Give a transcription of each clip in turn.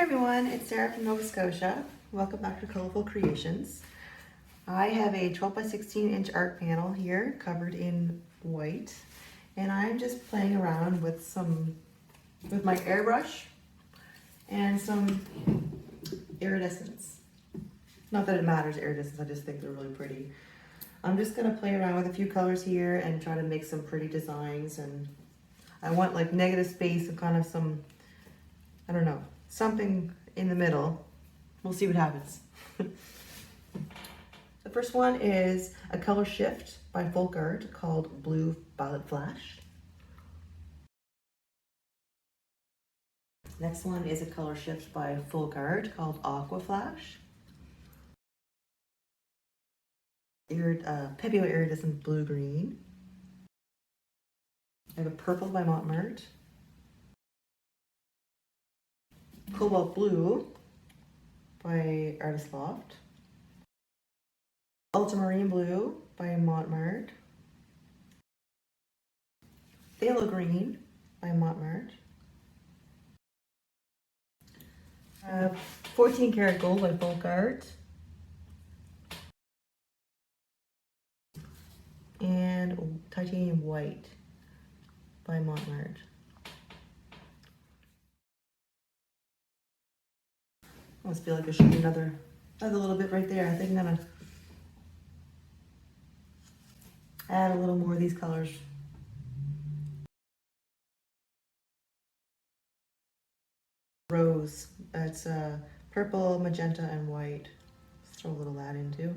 everyone, it's Sarah from Nova Scotia. Welcome back to Colorful Creations. I have a 12 by 16 inch art panel here covered in white, and I'm just playing around with my airbrush and some iridescents. Not that it matters, iridescents, I just think they're really pretty. I'm just gonna play around with a few colors here and try to make some pretty designs, and I want like negative space and kind of some, I don't know, something in the middle. We'll see what happens. The first one is a color shift by FolkArt called Blue Violet Flash. Next one is a color shift by FolkArt called Aqua Flash. Pebeo Iridescent Blue Green. I have a purple by Mont. Cobalt Blue by Artist Loft. Ultramarine Blue by Mont. Phthalo Green by Mont. 14 karat gold by FolkArt. And titanium white by Mont. I almost feel like there should be another little bit right there. I think I'm gonna add a little more of these colors. Rose, that's purple, magenta, and white. Let's throw a little of that in too.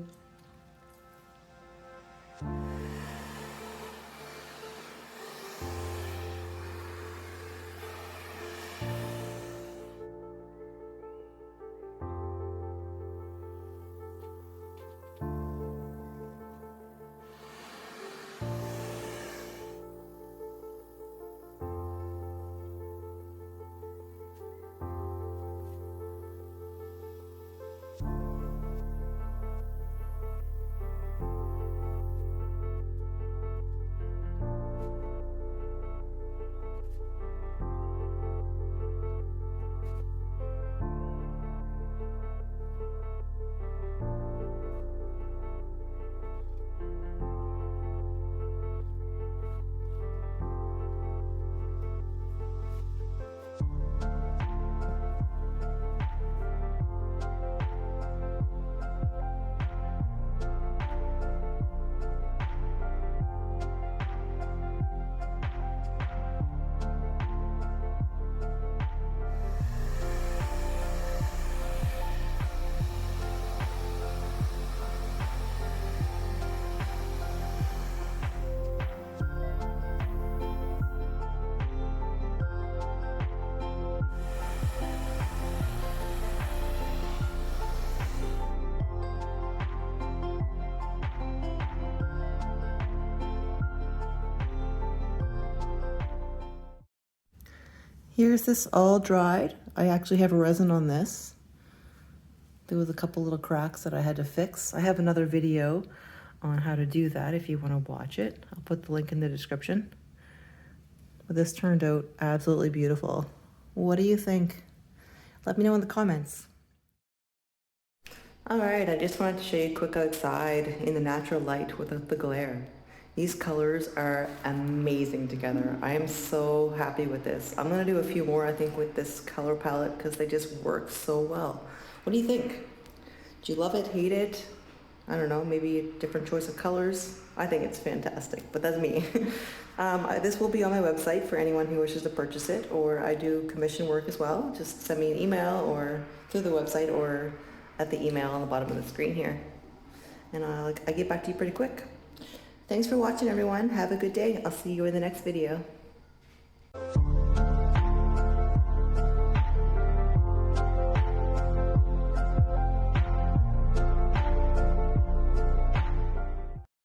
Here's this all dried. I actually have resin on this. There was a couple little cracks that I had to fix. I have another video on how to do that if you want to watch it. I'll put the link in the description. But this turned out absolutely beautiful. What do you think? Let me know in the comments. All right, I just wanted to show you quick outside in the natural light without the glare. These colors are amazing together. I am so happy with this. I'm gonna do a few more, I think, with this color palette because they just work so well. What do you think? Do you love it, hate it? I don't know, maybe a different choice of colors. I think it's fantastic, but that's me. This will be on my website for anyone who wishes to purchase it, or I do commission work as well. Just send me an email or through the website or at the email on the bottom of the screen here. And I get back to you pretty quick. Thanks for watching, everyone. Have a good day. I'll see you in the next video.